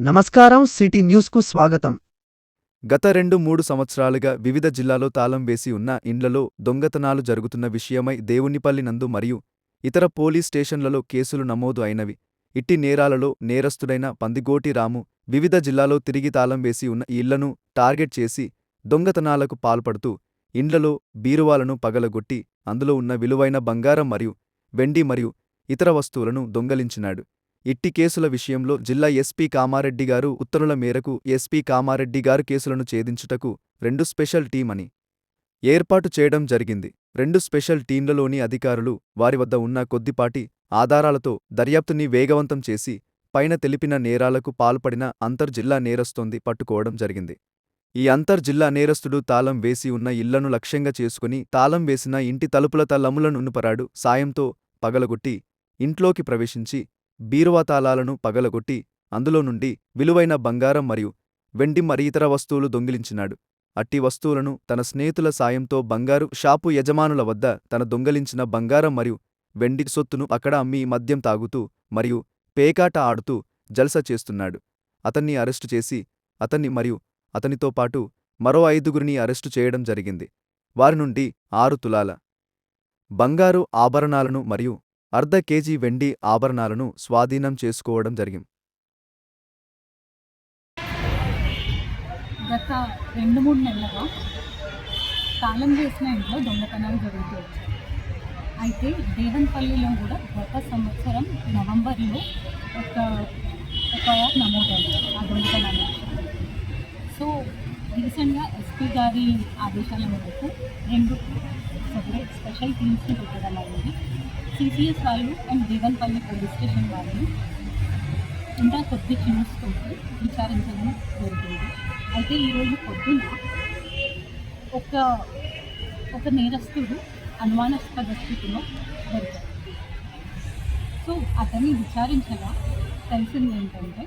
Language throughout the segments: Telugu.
నమస్కారం సిటీ న్యూస్కు స్వాగతం. గత 2-3 సంవత్సరాలుగా వివిధ జిల్లాలో తాళం వేసి ఉన్న ఇండ్లలో దొంగతనాలు జరుగుతున్న విషయమై దేవునిపల్లి నందు మరియు ఇతర పోలీస్ స్టేషన్లలో కేసులు నమోదు అయినవి. ఇట్టి నేరాలలో నేరస్తుడైన పందిగోటి రాము వివిధ జిల్లాలో తిరిగి తాళం వేసి ఉన్న ఈ ఇళ్లను టార్గెట్ చేసి దొంగతనాలకు పాల్పడుతూ ఇండ్లలో బీరువాలను పగలగొట్టి అందులో ఉన్న విలువైన బంగారం మరియు వెండి మరియు ఇతర వస్తువులను దొంగలించినాడు. ఇట్టి కేసుల విషయంలో జిల్లా ఎస్పీ కామారెడ్డి గారు ఉత్తర్వుల మేరకు ఎస్పీ కామారెడ్డి గారు కేసులను ఛేదించుటకు 2 స్పెషల్ టీం ఏర్పాటు చేయడం జరిగింది. 2 స్పెషల్ టీంలలోని అధికారులు వారి వద్ద ఉన్న కొద్దిపాటి ఆధారాలతో దర్యాప్తుని వేగవంతం చేసి పైన తెలిపిన నేరాలకు పాల్పడిన అంతర్జిల్లా నేరస్తోంది పట్టుకోవడం జరిగింది. ఈ అంతర్జిల్లా నేరస్తుడు తాళం వేసి ఉన్న ఇళ్లను లక్ష్యంగా చేసుకుని తాళం వేసిన ఇంటి తలుపుల తలములను నునుపరాడు సాయంతో పగలగొట్టి ఇంట్లోకి ప్రవేశించి బీరువా తాళాలను పగలగొట్టి అందులో నుండి విలువైన బంగారం మరియు వెండి మరి ఇతర వస్తువులు దొంగిలించినాడు. అట్టి వస్తువులను తన స్నేహితుల సాయంతో బంగారు షాపు యజమానుల వద్ద తన దొంగలించిన బంగారం మరియు వెండి సొత్తును అక్కడ అమ్మి మద్యం తాగుతూ మరియు పేకాట ఆడుతూ జల్స చేస్తున్నాడు. అతన్ని అరెస్టు చేసి అతన్ని మరియు అతనితో పాటు మరో 5గురిని అరెస్టు చేయడం జరిగింది. వారి నుండి 6 తులాల బంగారు ఆభరణాలను మరియు అర్ధ కేజీ వెండి ఆభరణాలను స్వాధీనం చేసుకోవడం జరిగింది. గత 2-3 నెలలుగా తాళం వేసిన ఇంట్లో దొంగతనాలు జరుగుతూ వచ్చాయి. అయితే దేవన్పల్లిలో కూడా గత సంవత్సరం నవంబర్లో ఒక ఎఫ్ఐఆర్ నమోదైంది ఆ దొంగతనాలు. సో రీసెంట్గా ఎస్పీ గారి ఆదేశాల మేరకు 2 సెపరేట్ స్పెషల్ టీమ్స్ని పెట్టడం అనేది సిసిఎస్ వాళ్ళు అండ్ దేవన్పల్లి పోలీస్ స్టేషన్ వాళ్ళు ఇంకా కొద్ది చూసుకుంటూ విచారించడం జరుగుతుంది. అయితే ఈరోజు పొద్దున ఒక నేరస్తుడు అనుమానాస్పద స్థితిలో దొరికాడు. సో అతన్ని విచారించగా తెలిసింది ఏంటంటే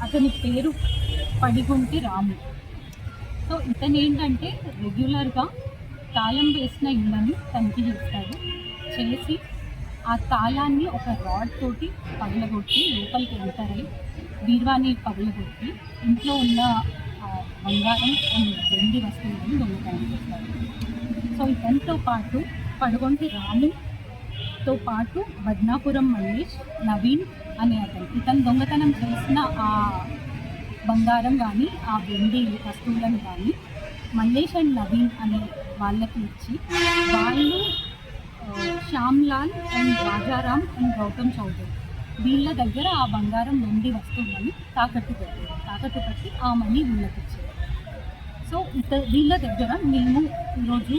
అతని పేరు పడిగుంటి రాము. సో ఇతను ఏంటంటే రెగ్యులర్గా తాళం వేసిన ఇళ్ళని తనిఖీ చేసి ఆ తాళాన్ని ఒక రాడ్ తోటి పగలగొట్టి లోపలికి వెళ్తారని బీరువాని పగలగొట్టి ఇంట్లో ఉన్న బంగారం అండ్ వెండి వస్తువులను దొంగతనం చేస్తారు. సో ఇతనితో పాటు పడుగొంటి రాముతో పాటు బద్నాపురం మల్లేష్, నవీన్ అనే ఇతను దొంగతనం చేసిన ఆ బంగారం కానీ ఆ వెండి వస్తువులను కానీ మల్లేష్ అండ్ నవీన్ అనే వాళ్ళకి ఇచ్చి వాళ్ళు శ్యామ్లాల్ అండ్ రాజారాం అండ్ గౌతమ్ చౌదరి వీళ్ళ దగ్గర ఆ బంగారం వెండి వస్తువులను తాకట్టు పెట్టి ఆ మనీ వీళ్ళకి ఇచ్చారు. సో వీళ్ళ దగ్గర మేము ఈరోజు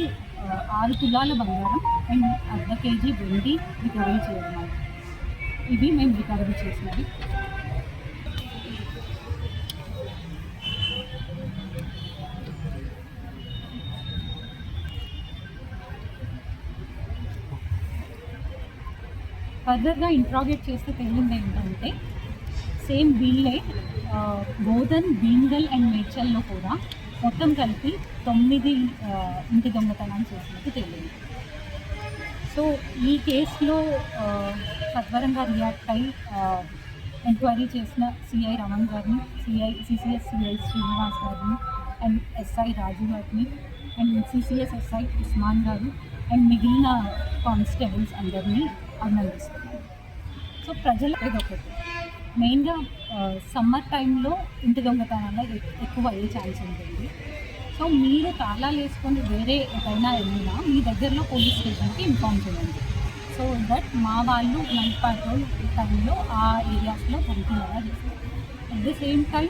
6 తులాల బంగారం అండ్ అర్ధ కేజీ వెండి రికవరీ చేయడం, ఇవి మేము రికవరీ చేసినవి. ఫర్దర్గా ఇంట్రాగేట్ చేస్తే తెలిసింది ఏంటంటే సేమ్ వీళ్ళే బోధన్, భీంగల్ అండ్ మేడ్చల్లో కూడా మొత్తం కలిపి 9 ఇంటి దొంగతనాలు చేసినట్టు తెలియదు. సో ఈ కేసులో సత్వరంగా రియాక్ట్ అయి ఎంక్వైరీ చేసిన సిఐ రమణ్ గారిని, సిసిఎస్ సిఐ శ్రీనివాస్ గారిని అండ్ ఎస్ఐ రాజు గారిని అండ్ సిసిఎస్ ఎస్ఐ ఉస్మాన్ గారు అండ్ మిగిలిన కానిస్టేబుల్స్ అందరినీ అభినందిస్తున్నాను. సో ప్రజలు ఒకటి మెయిన్గా సమ్మర్ టైంలో ఇంటి దొంగతనాలు ఎక్కువ అయ్యే ఛాన్స్ ఉంటుంది. సో మీరు తాళాలు వేసుకొని వేరే ఎక్కడైనా వెళ్ళినా మీ దగ్గరలో పోలీస్ స్టేషన్కి ఇన్ఫార్మ్ చేయండి. సో దట్ మా వాళ్ళు నైట్ పాట్రోల్ టైంలో ఆ ఏరియాస్లో తనిఖీలుగా చేస్తారు. అట్ ద సేమ్ టైం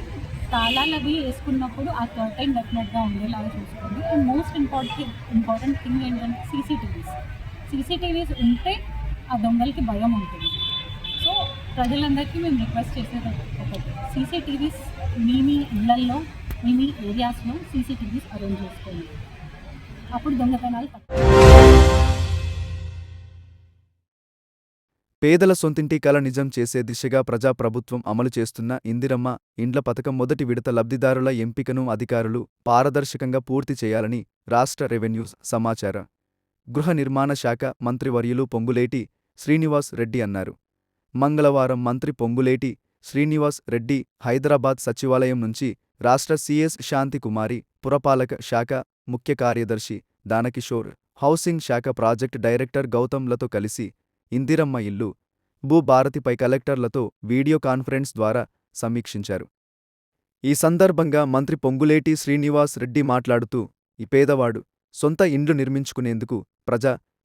తాళాలు అవి వేసుకున్నప్పుడు ఆ కర్టైన్ డెఫినెట్గా ఉండేలాగా చూసుకోండి. అండ్ మోస్ట్ ఇంపార్టెంట్ థింగ్ ఏంటంటే సీసీటీవీస్ ఉంటే ఆ దొంగలకి భయం ఉంటుంది. సో ప్రజలందరికీ మేము రిక్వెస్ట్ చేసేది ఒకటి, సీసీటీవీస్ మీ ఇళ్లల్లో మీ ఏరియాస్లో సీసీటీవీస్ అరేంజ్ చేసుకోండి. అప్పుడు దొంగతనాలు పేదల సొంతింటి కల నిజం చేసే దిశగా ప్రజాప్రభుత్వం అమలు చేస్తున్న ఇందిరమ్మ ఇండ్ల పథకం మొదటి విడత లబ్ధిదారుల ఎంపికను అధికారులు పారదర్శకంగా పూర్తి చేయాలని రాష్ట్ర రెవెన్యూ సమాచార గృహ నిర్మాణ శాఖ మంత్రివర్యులు పొంగులేటి శ్రీనివాస్ రెడ్డి అన్నారు. మంగళవారం మంత్రి పొంగులేటి శ్రీనివాస్ రెడ్డి, హైదరాబాద్ సచివాలయం నుంచి రాష్ట్ర సిఎస్ శాంతికుమారి, పురపాలక శాఖ ముఖ్య కార్యదర్శి దానకిషోర్, హౌసింగ్ శాఖ ప్రాజెక్ట్ డైరెక్టర్ గౌతమ్లతో కలిసి ఇందిరమ్మ ఇల్లు, భూభారతిపై కలెక్టర్లతో వీడియో కాన్ఫరెన్స్ ద్వారా సమీక్షించారు. ఈ సందర్భంగా మంత్రి పొంగులేటి శ్రీనివాస్ రెడ్డి మాట్లాడుతూ, ఈ పేదవాడు సొంత ఇండ్లు నిర్మించుకునేందుకు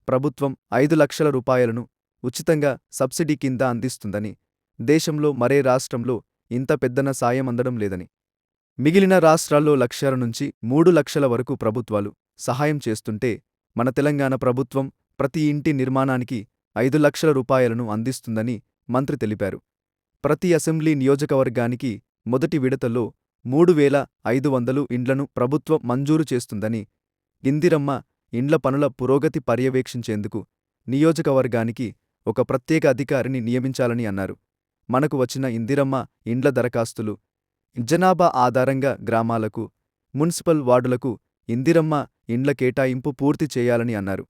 ప్రభుత్వం 5 లక్షల రూపాయలను ఉచితంగా సబ్సిడీ కింద అందిస్తుందని, దేశంలో మరే రాష్ట్రంలో ఇంత పెద్దన సాయం అందడం లేదని, మిగిలిన రాష్ట్రాల్లో 1 లక్షల నుంచి 3 లక్షల వరకు ప్రభుత్వాలు సహాయం చేస్తుంటే మన తెలంగాణ ప్రభుత్వం ప్రతి ఇంటి నిర్మాణానికి 5 లక్షల రూపాయలను అందిస్తుందని మంత్రి తెలిపారు. ప్రతి అసెంబ్లీ నియోజకవర్గానికి మొదటి విడతలో 3,500 ఇండ్లను ప్రభుత్వం మంజూరు చేస్తుందని, ఇందిరమ్మ ఇండ్ల పనుల పురోగతి పర్యవేక్షించేందుకు నియోజకవర్గానికి ఒక ప్రత్యేక అధికారిని నియమించాలని అన్నారు. మనకు వచ్చిన ఇందిరమ్మ ఇండ్ల దరఖాస్తులు జనాభా ఆధారంగా గ్రామాలకు, మున్సిపల్ వార్డులకు ఇందిరమ్మ ఇండ్ల కేటాయింపు పూర్తి చేయాలని అన్నారు.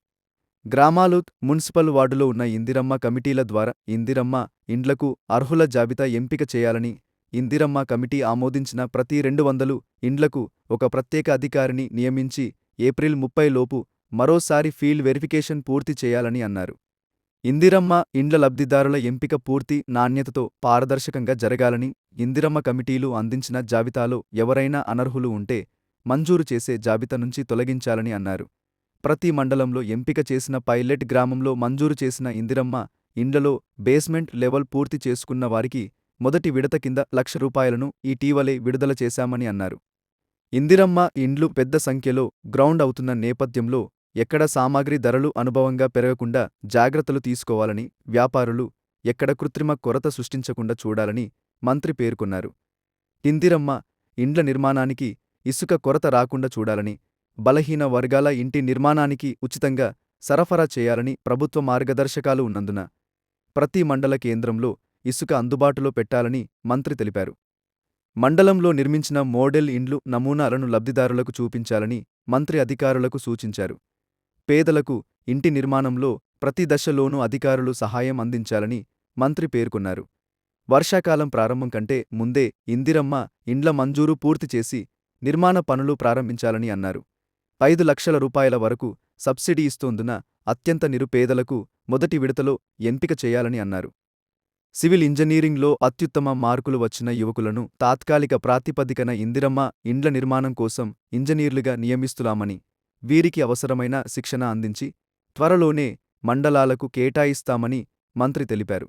గ్రామాలు, మున్సిపల్ వార్డులో ఉన్న ఇందిరమ్మ కమిటీల ద్వారా ఇందిరమ్మ ఇండ్లకు అర్హుల జాబితా ఎంపిక చేయాలని, ఇందిరమ్మ కమిటీ ఆమోదించిన ప్రతి 200 ఇండ్లకు ఒక ప్రత్యేక అధికారిని నియమించి ఏప్రిల్ 30 లోపు మరోసారి ఫీల్డ్ వెరిఫికేషన్ పూర్తి చేయాలని అన్నారు. ఇందిరమ్మ ఇండ్ల లబ్ధిదారుల ఎంపిక పూర్తి నాణ్యతతో పారదర్శకంగా జరగాలని, ఇందిరమ్మ కమిటీలు అందించిన జాబితాలో ఎవరైనా అనర్హులు ఉంటే మంజూరు చేసే జాబితా నుంచి తొలగించాలని అన్నారు. ప్రతి మండలంలో ఎంపిక చేసిన పైలట్ గ్రామంలో మంజూరు చేసిన ఇందిరమ్మ ఇండ్లలో బేస్మెంట్ లెవెల్ పూర్తి చేసుకున్న వారికి మొదటి విడత కింద 1 లక్ష రూపాయలను ఇటీవలే విడుదల చేశామని అన్నారు. ఇందిరమ్మ ఇండ్లు పెద్ద సంఖ్యలో గ్రౌండ్ అవుతున్న నేపథ్యంలో ఎక్కడ సామాగ్రి ధరలు అనుభవంగా పెరగకుండా జాగ్రత్తలు తీసుకోవాలని, వ్యాపారులు ఎక్కడ కృత్రిమ కొరత సృష్టించకుండా చూడాలని మంత్రి పేర్కొన్నారు. ఇందిరమ్మ ఇండ్ల నిర్మాణానికి ఇసుక కొరత రాకుండా చూడాలని, బలహీన వర్గాల ఇంటి నిర్మాణానికి ఉచితంగా సరఫరా చేయాలని ప్రభుత్వ మార్గదర్శకాలు ఉన్నందున ప్రతి మండల కేంద్రంలో ఇసుక అందుబాటులో పెట్టాలని మంత్రి తెలిపారు. మండలంలో నిర్మించిన మోడెల్ ఇండ్లు నమూనాలను లబ్ధిదారులకు చూపించాలని మంత్రి అధికారులకు సూచించారు. పేదలకు ఇంటి నిర్మాణంలో ప్రతి దశలోనూ అధికారులు సహాయం అందించాలని మంత్రి పేర్కొన్నారు. వర్షాకాలం ప్రారంభం కంటే ముందే ఇందిరమ్మ ఇండ్ల మంజూరు పూర్తి చేసి నిర్మాణ పనులు ప్రారంభించాలని అన్నారు. 5 లక్షల రూపాయల వరకు సబ్సిడీ ఇస్తోందున అత్యంత నిరుపేదలకు మొదటి విడతలో ఎంపిక చేయాలని అన్నారు. సివిల్ ఇంజనీరింగ్లో అత్యుత్తమ మార్కులు వచ్చిన యువకులను తాత్కాలిక ప్రాతిపదికన ఇందిరమ్మ ఇండ్ల నిర్మాణం కోసం ఇంజనీర్లుగా నియమిస్తున్నామని, వీరికి అవసరమైన శిక్షణ అందించి త్వరలోనే మండలాలకు కేటాయిస్తామని మంత్రి తెలిపారు.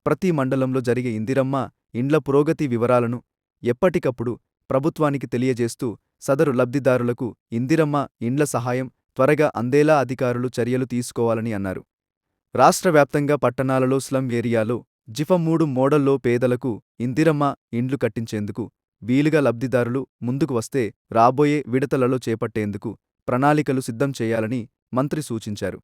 ప్రతి మండలంలో జరిగే ఇందిరమ్మ ఇండ్ల పురోగతి వివరాలను ఎప్పటికప్పుడు ప్రభుత్వానికి తెలియజేస్తూ సదరు లబ్ధిదారులకు ఇందిరమ్మ ఇండ్ల సహాయం త్వరగా అందేలా అధికారులు చర్యలు తీసుకోవాలని అన్నారు. రాష్ట్ర వ్యాప్తంగా పట్టణాలలో స్లమ్ ఏరియాలో జిఫ 3 మోడల్లో పేదలకు ఇందిరమ్మ ఇండ్లు కట్టించేందుకు వీలుగా లబ్ధిదారులు ముందుకు వస్తే రాబోయే విడతలలో చేపట్టేందుకు ప్రణాళికలు సిద్ధం చేయాలని మంత్రి సూచించారు.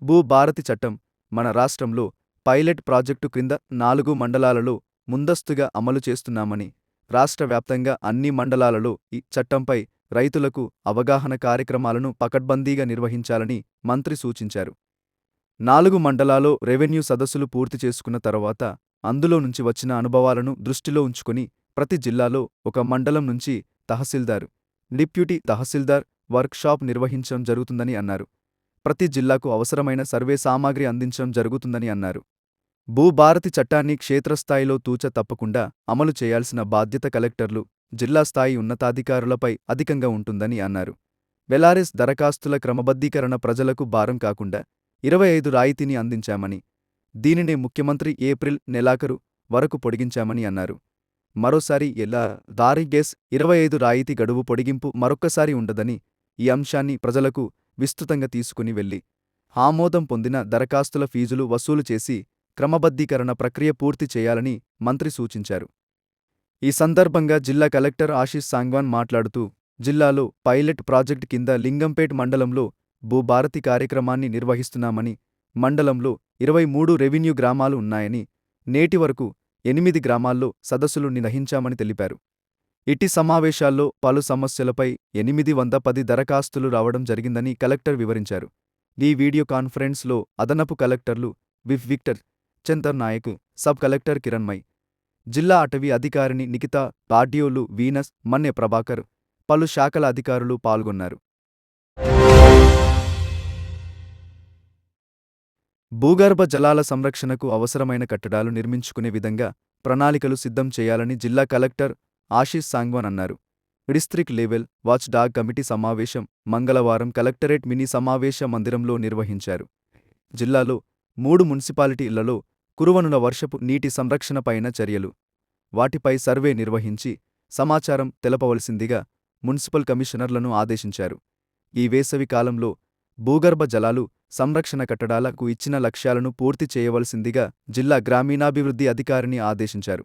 భూభారతి చట్టం మన రాష్ట్రంలో పైలట్ ప్రాజెక్టు క్రింద 4 మండలాలలో ముందస్తుగా అమలు చేస్తున్నామని, రాష్ట్ర వ్యాప్తంగా అన్ని మండలాలలో ఈ చట్టంపై రైతులకు అవగాహన కార్యక్రమాలను పకడ్బందీగా నిర్వహించాలని మంత్రి సూచించారు. 4 మండలాల్లో రెవెన్యూ సదస్సులు పూర్తి చేసుకున్న తర్వాత అందులో నుంచి వచ్చిన అనుభవాలను దృష్టిలో ఉంచుకుని ప్రతి జిల్లాలో ఒక మండలం నుంచి తహసీల్దార్, డిప్యూటీ తహసీల్దార్ వర్క్షాప్ నిర్వహించడం జరుగుతుందని అన్నారు. ప్రతి జిల్లాకు అవసరమైన సర్వే సామాగ్రి అందించడం జరుగుతుందని అన్నారు. భూభారతి చట్టాన్ని క్షేత్రస్థాయిలో తూచ తప్పకుండా అమలు చేయాల్సిన బాధ్యత కలెక్టర్లు, జిల్లా స్థాయి ఉన్నతాధికారులపై అధికంగా ఉంటుందని అన్నారు. వెలారెస్ దరఖాస్తుల క్రమబద్ధీకరణ ప్రజలకు భారం కాకుండా 25 రాయితీని అందించామని, దీనినే ముఖ్యమంత్రి ఏప్రిల్ నెలాఖరు వరకు పొడిగించామని అన్నారు. మరోసారి దారి గ్యాస్ 25 రాయితీ గడువు పొడిగింపు మరొక్కసారి ఉండదని, ఈ అంశాన్ని ప్రజలకు విస్తృతంగా తీసుకుని వెళ్లి ఆమోదం పొందిన దరఖాస్తుల ఫీజులు వసూలు చేసి క్రమబద్ధీకరణ ప్రక్రియ పూర్తి చేయాలని మంత్రి సూచించారు. ఈ సందర్భంగా జిల్లా కలెక్టర్ ఆశీష్ సాంగ్వాన్ మాట్లాడుతూ, జిల్లాలో పైలట్ ప్రాజెక్టు కింద లింగంపేట్ మండలంలో భూభారతి కార్యక్రమాన్ని నిర్వహిస్తున్నామని, మండలంలో 23 రెవెన్యూ గ్రామాలు ఉన్నాయని, నేటి వరకు 8 గ్రామాల్లో సదస్సులు నిర్వహించామని తెలిపారు. ఇటీ సమావేశాల్లో పలు సమస్యలపై 810 దరఖాస్తులు రావడం జరిగిందని కలెక్టర్ వివరించారు. ఈ వీడియో కాన్ఫరెన్స్లో అదనపు కలెక్టర్లు Victor Chandar Nayak, sub collector Kiranmai, జిల్లా అటవీ అధికారిని నిఖితా, ఆర్డీఓలు వీనస్, మన్నె ప్రభాకర్, పలు శాఖల అధికారులు పాల్గొన్నారు. భూగర్భ జలాల సంరక్షణకు అవసరమైన కట్టడాలు నిర్మించుకునే విధంగా ప్రణాళికలు సిద్ధం చేయాలని జిల్లా కలెక్టర్ ఆశీష్ సాంగ్వాన్ అన్నారు. District level watch dog committee సమావేశం మంగళవారం కలెక్టరేట్ మినీ సమావేశ మందిరంలో నిర్వహించారు. జిల్లాలో 3 మున్సిపాలిటీలలో కురువనుల వర్షపు నీటి సంరక్షణపైన చర్యలు, వాటిపై సర్వే నిర్వహించి సమాచారం తెలపవలసిందిగా మున్సిపల్ కమిషనర్లను ఆదేశించారు. ఈ వేసవి కాలంలో భూగర్భ జలాలు సంరక్షణ కట్టడాలకు ఇచ్చిన లక్ష్యాలను పూర్తి చేయవలసిందిగా జిల్లా గ్రామీణాభివృద్ధి అధికారిని ఆదేశించారు.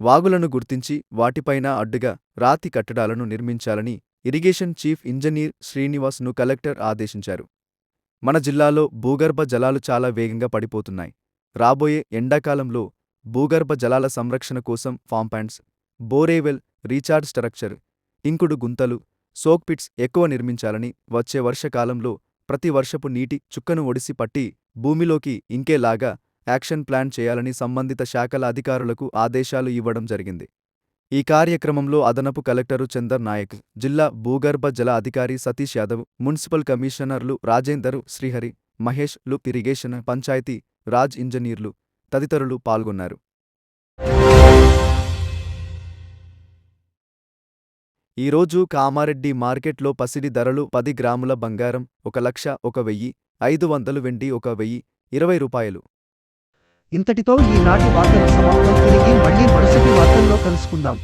వాగులను గుర్తించి వాటిపైన అడ్డుగా రాతి కట్టడాలను నిర్మించాలని ఇరిగేషన్ చీఫ్ ఇంజనీర్ శ్రీనివాస్ను కలెక్టర్ ఆదేశించారు. మన జిల్లాలో భూగర్భ జలాలు చాలా వేగంగా పడిపోతున్నాయి. రాబోయే ఎండాకాలంలో భూగర్భ జలాల సంరక్షణ కోసం ఫాంపాండ్స్, బోరేవెల్, రీఛార్జ్ స్ట్రక్చర్, ఇంకుడు గుంతలు, సోక్ పిట్స్ ఎక్కువ నిర్మించాలని, వచ్చే వర్షకాలంలో ప్రతి వర్షపు నీటి చుక్కను ఒడిసి పట్టి భూమిలోకి ఇంకేలాగా యాక్షన్ ప్లాన్ చేయాలని సంబంధిత శాఖల అధికారులకు ఆదేశాలు ఇవ్వడం జరిగింది. ఈ కార్యక్రమంలో అదనపు కలెక్టరు చందర్ నాయక్, జిల్లా భూగర్భ జల అధికారి సతీష్ యాదవ్, మున్సిపల్ కమిషనర్లు రాజేందర్, శ్రీహరి, మహేష్ లు, ఇరిగేషన్, పంచాయతీ రాజ్ ఇంజనీర్లు తదితరులు పాల్గొన్నారు. ఈరోజు కామారెడ్డి మార్కెట్లో పసిడి ధరలు 10 గ్రాముల బంగారం 1,01,500 వెండి 1,020 రూపాయలు. ఇంతటితో ఈనాటి వార్తలు సమాప్తం. తిరిగి మళ్ళీ మరుసటి వార్తల్లో కలుసుకుందాం.